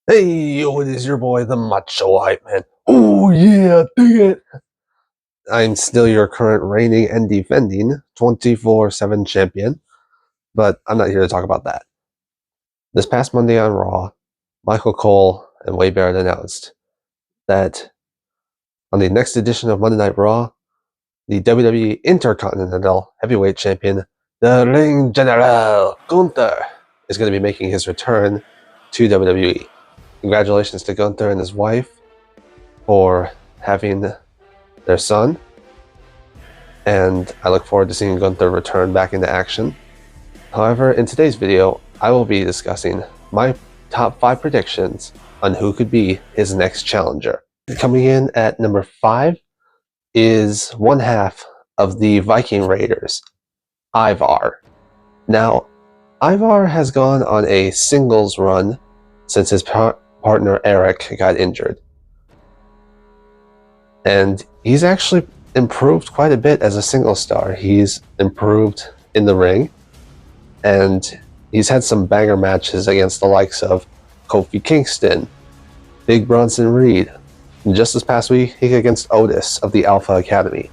Hey, yo, it is your boy, the Macho Hype Man. Oh, yeah, dig it. I'm still your current reigning and defending 24/7 champion, but I'm not here to talk about that. This past Monday on Raw, Michael Cole and Wade Barrett announced that on the next edition of Monday Night Raw, the WWE Intercontinental Heavyweight Champion, the Ring General Gunther, is going to be making his return to WWE. Congratulations to Gunther and his wife for having their son, and I look forward to seeing Gunther return back into action. However, in today's video, I will be discussing my top 5 predictions on who could be his next challenger. Coming in at number 5 is one half of the Viking Raiders, Ivar. Now, Ivar has gone on a singles run since his partner Eric got injured. And he's actually improved quite a bit as a single star. He's improved in the ring, and he's had some banger matches against the likes of Kofi Kingston, Big Bronson Reed, and just this past week against Otis of the Alpha Academy.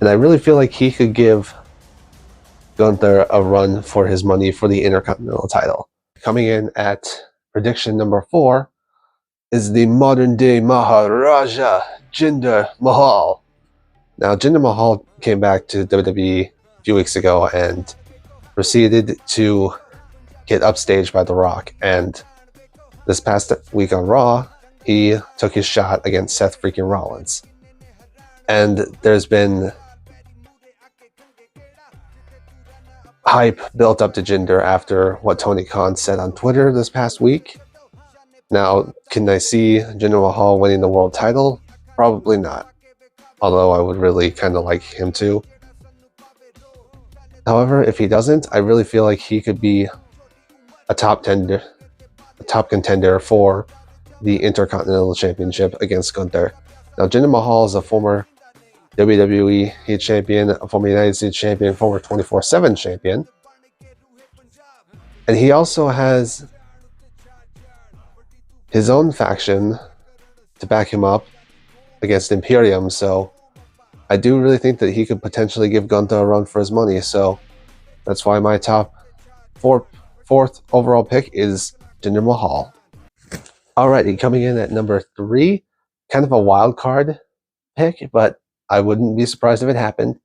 And I really feel like he could give Gunther a run for his money for the Intercontinental title. Coming in at prediction number 4 is the modern day Maharaja, Jinder Mahal. Now, Jinder Mahal came back to WWE a few weeks ago and proceeded to get upstaged by The Rock. And this past week on Raw, he took his shot against Seth freaking Rollins. And there's been hype built up to Jinder after what Tony Khan said on Twitter this past week. Now, can I see Jinder Mahal winning the world title? Probably not. Although I would really kind of like him to. However, if he doesn't, I really feel like he could be a top contender for the Intercontinental Championship against Gunther. Now, Jinder Mahal is a former WWE Heat Champion, a former United States Champion, former 24/7 Champion. And he also has his own faction to back him up against Imperium, so I do really think that he could potentially give Gunther a run for his money. So that's why my top fourth overall pick is Jinder Mahal. Alrighty, coming in at number 3, kind of a wild card pick, but I wouldn't be surprised if it happened,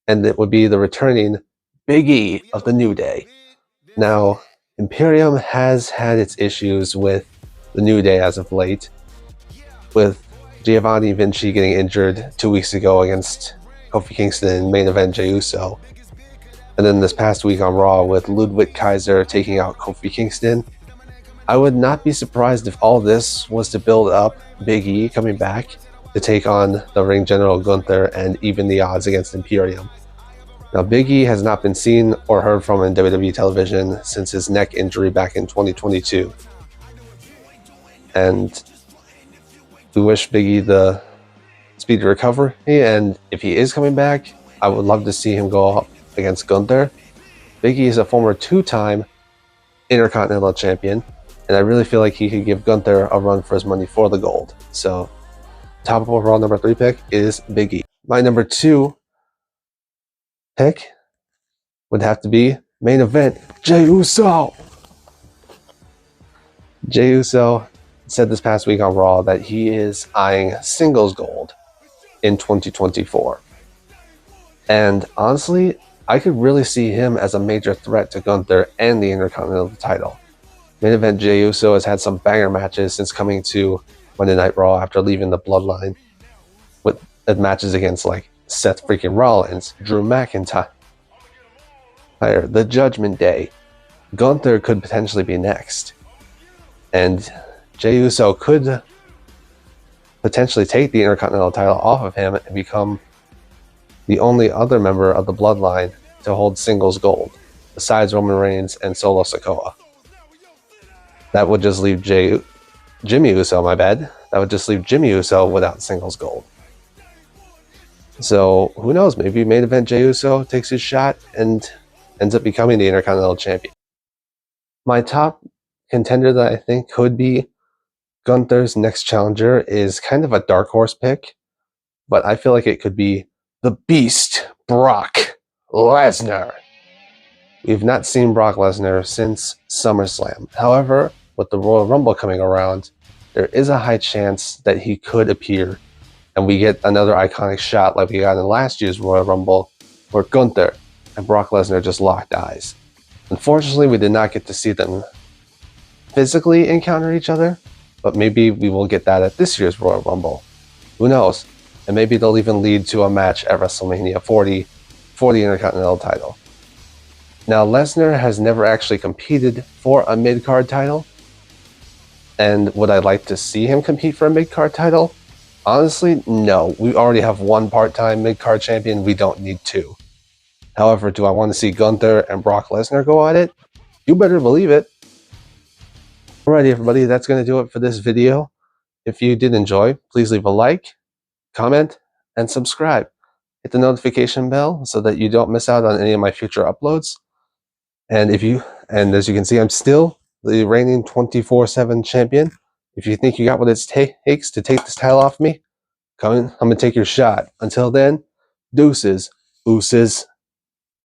and it would be the returning Big E of the New Day. Now, Imperium has had its issues with the New Day as of late, with Giovanni Vinci getting injured 2 weeks ago against Kofi Kingston in main event Jey Uso. And then this past week on Raw with Ludwig Kaiser taking out Kofi Kingston. I would not be surprised if all this was to build up Big E coming back to take on the Ring General Gunther and even the odds against Imperium. Now, Big E has not been seen or heard from in WWE television since his neck injury back in 2022. And we wish Big E the speedy recovery, and if he is coming back, I would love to see him go up against Gunther. Big E is a former 2-time Intercontinental Champion, and I really feel like he could give Gunther a run for his money for the gold. So, top overall number 3 pick is Big E. My number 2 pick would have to be main event Jey Uso. Jey Uso said this past week on Raw that he is eyeing singles gold in 2024. And honestly, I could really see him as a major threat to Gunther and the Intercontinental title. Main event Jey Uso has had some banger matches since coming to Monday Night Raw after leaving the Bloodline, with matches against like Seth freaking Rollins, Drew McIntyre, the Judgment Day. Gunther could potentially be next. And Jey Uso could potentially take the Intercontinental title off of him and become the only other member of the Bloodline to hold singles gold, besides Roman Reigns and Solo Sikoa. That would just leave Jimmy Uso, my bad. That would just leave Jimmy Uso without singles gold. So, who knows? Maybe main event Jey Uso takes his shot and ends up becoming the Intercontinental Champion. My top contender that I think could be Gunther's next challenger is kind of a dark horse pick, but I feel like it could be the Beast, Brock Lesnar. We've not seen Brock Lesnar since SummerSlam. However, with the Royal Rumble coming around, there is a high chance that he could appear and we get another iconic shot like we got in last year's Royal Rumble where Gunther and Brock Lesnar just locked eyes. Unfortunately, we did not get to see them physically encounter each other, but maybe we will get that at this year's Royal Rumble. Who knows? And maybe they'll even lead to a match at WrestleMania 40 for the Intercontinental title. Now, Lesnar has never actually competed for a mid-card title, and would I like to see him compete for a mid-card title? Honestly, no. We already have one part-time mid-card champion. We don't need two. However, do I want to see Gunther and Brock Lesnar go at it? You better believe it. Alrighty, everybody, that's going to do it for this video. If you did enjoy, please leave a like, comment, and subscribe. Hit the notification bell so that you don't miss out on any of my future uploads. And as you can see, I'm still the reigning 24/7 champion. If you think you got what it takes to take this title off me, I'm going to take your shot. Until then, deuces, ooses,